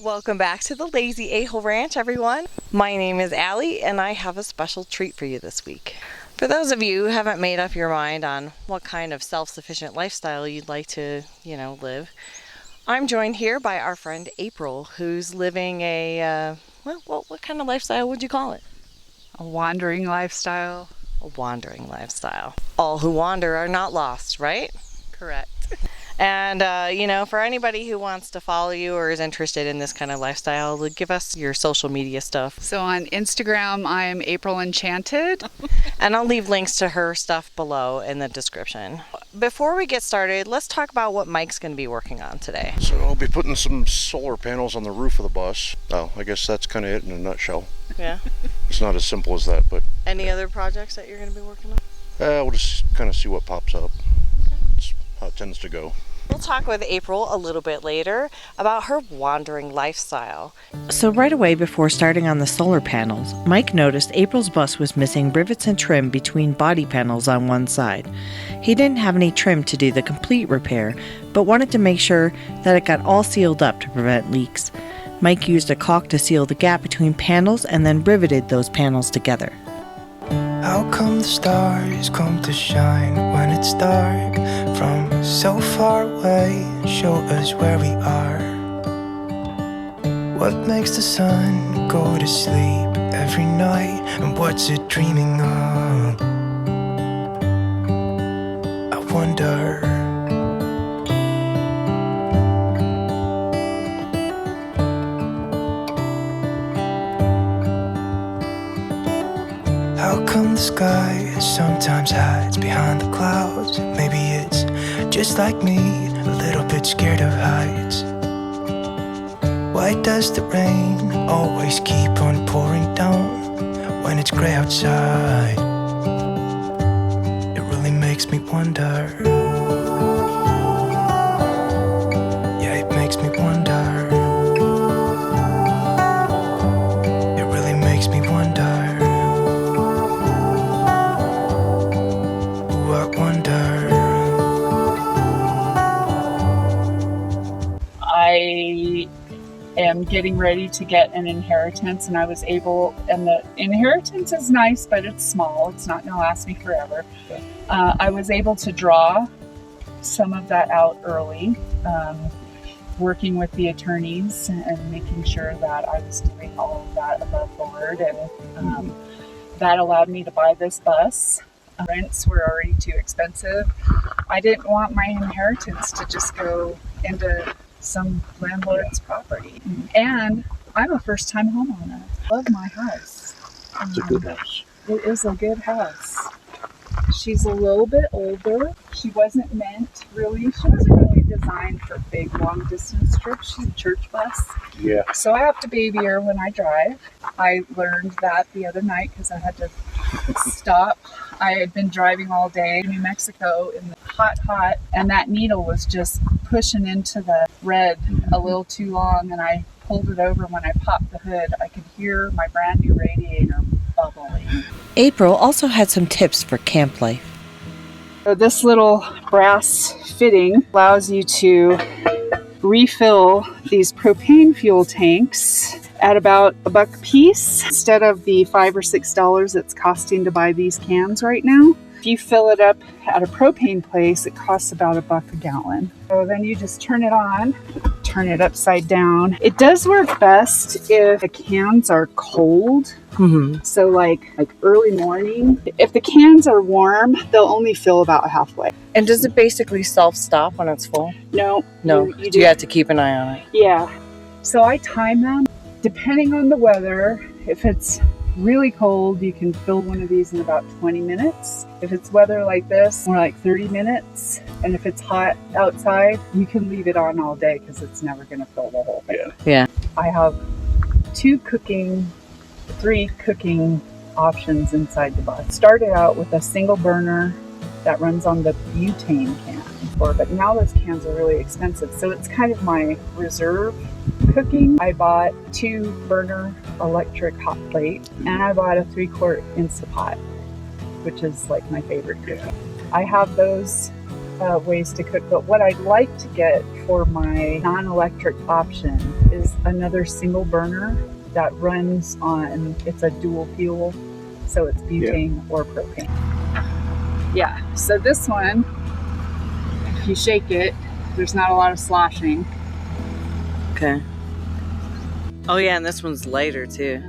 Welcome back to the Lazy A-Hole Ranch, everyone. My name is Allie, and I have a special treat for you this week. For those of you who haven't made up your mind on what kind of self-sufficient lifestyle you'd like to, live, I'm joined here by our friend April, who's living a, what kind of lifestyle would you call it? A wandering lifestyle. A wandering lifestyle. All who wander are not lost, right? Correct. And, for anybody who wants to follow you or is interested in this kind of lifestyle, give us your social media stuff. So on Instagram, I'm April Enchanted. And I'll leave links to her stuff below in the description. Before we get started, let's talk about what Mike's going to be working on today. So I'll be putting some solar panels on the roof of the bus. Oh, I guess that's kind of it in a nutshell. Yeah. It's not as simple as that, but... Any other projects that you're going to be working on? We'll just kind of see what pops up. Okay. That's how it tends to go. We'll talk with April a little bit later about her wandering lifestyle. So right away before starting on the solar panels, Mike noticed April's bus was missing rivets and trim between body panels on one side. He didn't have any trim to do the complete repair, but wanted to make sure that it got all sealed up to prevent leaks. Mike used a caulk to seal the gap between panels and then riveted those panels together. How come the stars come to shine when it's dark from so far away and show us where we are? What makes the sun go to sleep every night, and what's it dreaming of? I wonder. How come the sky sometimes hides behind the clouds? Maybe it's just like me, a little bit scared of heights. Why does the rain always keep on pouring down when it's gray outside? It really makes me wonder. Yeah, it makes me wonder. It really makes me wonder. I am getting ready to get an inheritance, and and the inheritance is nice, but it's small. It's not going to last me forever. I was able to draw some of that out early, working with the attorneys and making sure that I was doing all of that above board, and that allowed me to buy this bus. Rents were already too expensive. I didn't want my inheritance to just go into some landlord's property. And I'm a first-time homeowner. I love my house. It's a good house. It is a good house. She's a little bit older. She wasn't really designed for big, long-distance trips. She's a church bus. Yeah. So I have to baby her when I drive. I learned that the other night because I had to stop. I had been driving all day in New Mexico in the hot, and that needle was just pushing into the red a little too long, and I pulled it over. When I popped the hood, I could hear my brand new radiator bubbling. April also had some tips for camp life. So this little brass fitting allows you to refill these propane fuel tanks at about $1 a piece instead of the $5 or $6 it's costing to buy these cans right now. If you fill it up at a propane place, it costs about $1 a gallon. So then you just turn it on, turn it upside down. It does work best if the cans are cold. Mm-hmm. So like early morning. If the cans are warm, they'll only fill about halfway. And does it basically self-stop when it's full? No. No, You you have to keep an eye on it. Yeah. So I time them depending on the weather. If it's really cold, you can fill one of these in about 20 minutes. If it's weather like this, more like 30 minutes. And if it's hot outside, you can leave it on all day because it's never going to fill the whole thing. Yeah. I have 3 cooking options inside the bus. Started out with a single burner that runs on the butane can, but now those cans are really expensive. So it's kind of my reserve cooking. I bought 2 burner electric hot plate, and I bought a 3-quart Instapot, which is like my favorite cooking. I have those ways to cook. But what I'd like to get for my non-electric option is another single burner that runs on, it's a dual fuel, so it's butane or propane. Yeah, so this one, if you shake it, there's not a lot of sloshing. Okay. Oh yeah, and this one's lighter too.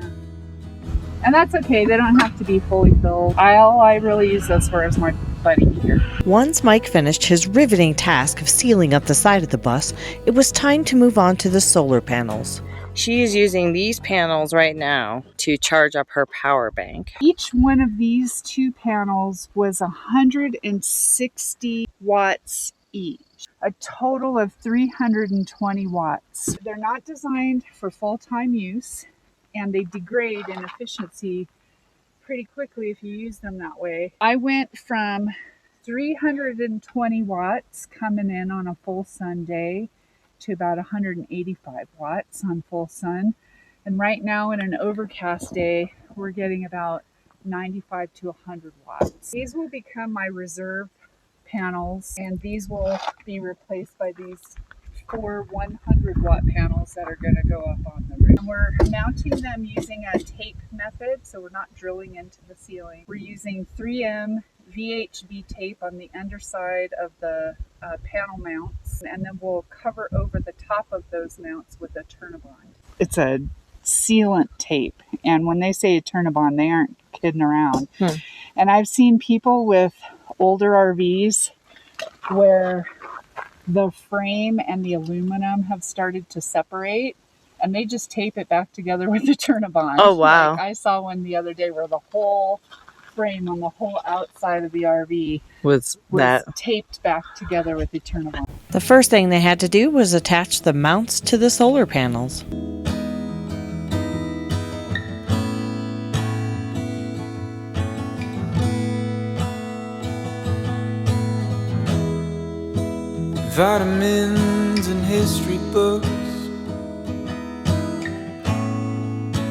And that's okay, they don't have to be fully filled. All I really use those for is my buddy heater. Once Mike finished his riveting task of sealing up the side of the bus, it was time to move on to the solar panels. She is using these panels right now to charge up her power bank. Each one of these 2 panels was 160 watts each, a total of 320 watts. They're not designed for full-time use, and they degrade in efficiency pretty quickly if you use them that way. I went from 320 watts coming in on a full sun day to about 185 watts on full sun. And right now in an overcast day, we're getting about 95 to 100 watts. These will become my reserve panels, and these will be replaced by these 4 100-watt panels that are going to go up on the roof. And we're mounting them using a tape method, so we're not drilling into the ceiling. We're using 3M VHB tape on the underside of the panel mounts, and then we'll cover over the top of those mounts with a Turnabond. It's a sealant tape, and when they say a Turnabond, they aren't kidding around. And I've seen people with older RVs where the frame and the aluminum have started to separate, and they just tape it back together with the Turnabond. Oh wow. Like I saw one the other day where the whole frame on the whole outside of the RV was taped back together with the Turnabond. The first thing they had to do was attach the mounts to the solar panels. Vitamins and history books,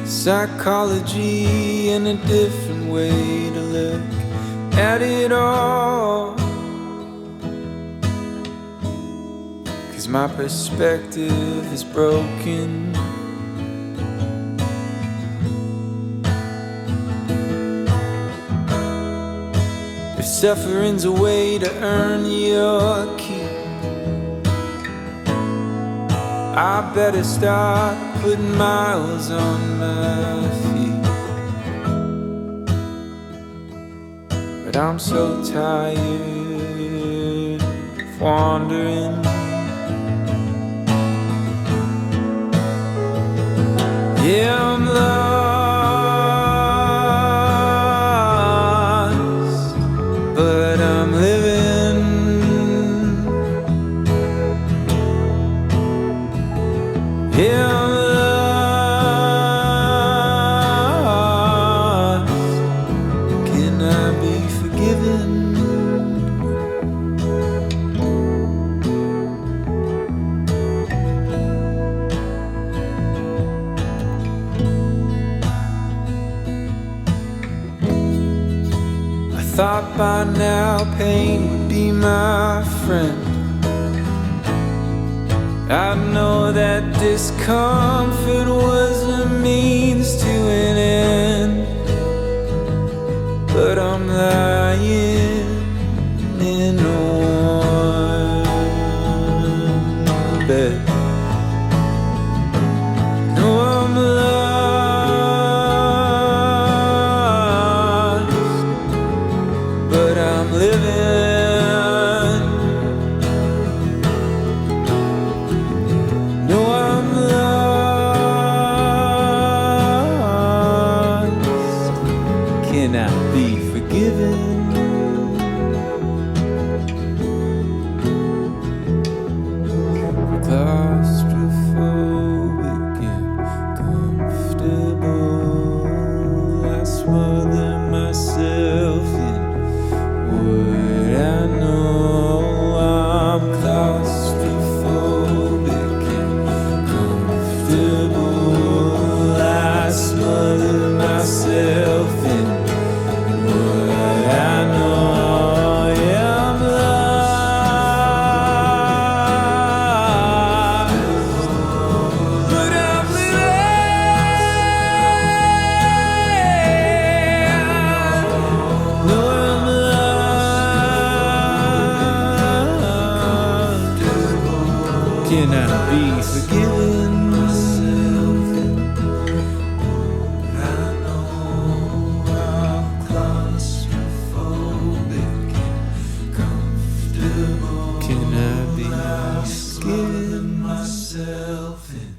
psychology and a different way to look at it all. 'Cause my perspective is broken. If suffering's a way to earn your keep, I better start putting miles on my feet. But I'm so tired of wandering. Yeah, I'm lost, but I'm living. Yeah, I'm lost. Can I be forgiven? I thought by now pain would be my friend. I know that discomfort was a means to an end, but I'm lying in a warm bed. No, I'm lost, but I'm living. Can I be forgiven? be forgiven myself. I know I'm claustrophobic and comfortable. Can I be forgiven myself in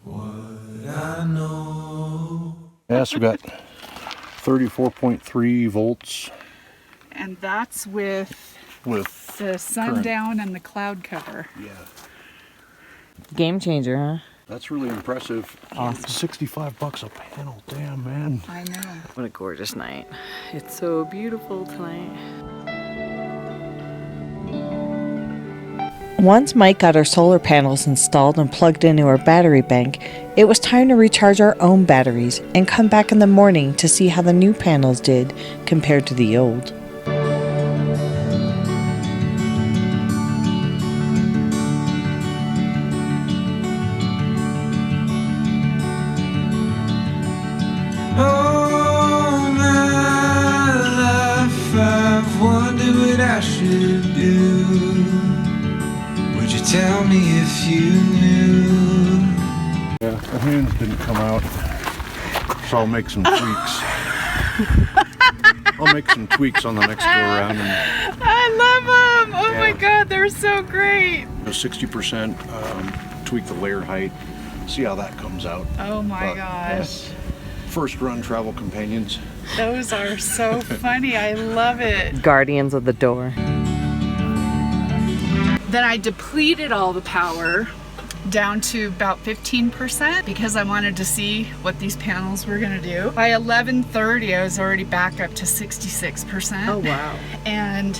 what I know? Yeah, so we got 34.3 volts And that's with with the sundown and the cloud cover. yeah. Game changer, huh? That's really impressive. Awesome. $65 a panel. Damn, man. I know. What a gorgeous night. It's so beautiful tonight. Once Mike got our solar panels installed and plugged into our battery bank, it was time to recharge our own batteries and come back in the morning to see how the new panels did compared to the old. All my life I've wondered what I should do. Would you tell me if you knew? Yeah, the hands didn't come out, so I'll make some tweaks. I'll make some tweaks on the next go around and I love them. Oh Yeah. my God, they're so great. 60% tweak the layer height. See how that comes out. Oh my But, gosh. First run travel companions. Those are so funny. I love it. Guardians of the door. Then I depleted all the power down to about 15% because I wanted to see what these panels were gonna do. By 11:30, I was already back up to 66%. Oh, wow. And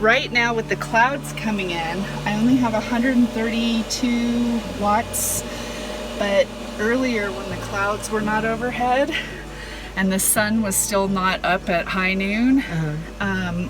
right now with the clouds coming in, I only have 132 watts, but earlier when the clouds were not overhead and the sun was still not up at high noon,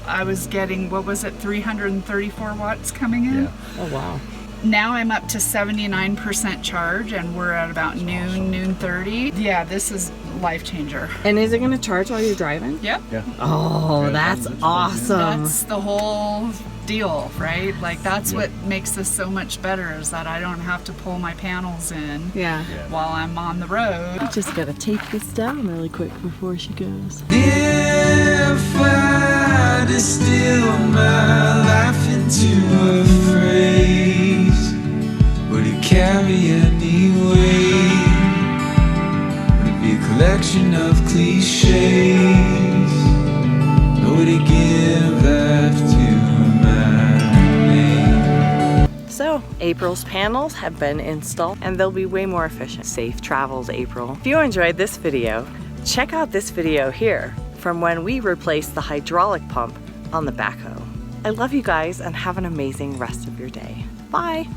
I was getting, what was it, 334 watts coming in. Oh, wow. Now I'm up to 79% charge and we're at about noon 30. Yeah, this is life changer. And is it going to charge while you're driving? Yep. Yeah. Oh, that's awesome. That's the whole deal, right? Like that's what makes this so much better is that I don't have to pull my panels in Yeah. while I'm on the road. Just got to take this down really quick before she goes. If I distill my life into a phrase, would it carry any weight? Would it be a collection of cliches? Or would it give life to my name? So, April's panels have been installed and they'll be way more efficient. Safe travels, April. If you enjoyed this video, check out this video here from when we replaced the hydraulic pump on the backhoe. I love you guys and have an amazing rest of your day. Bye!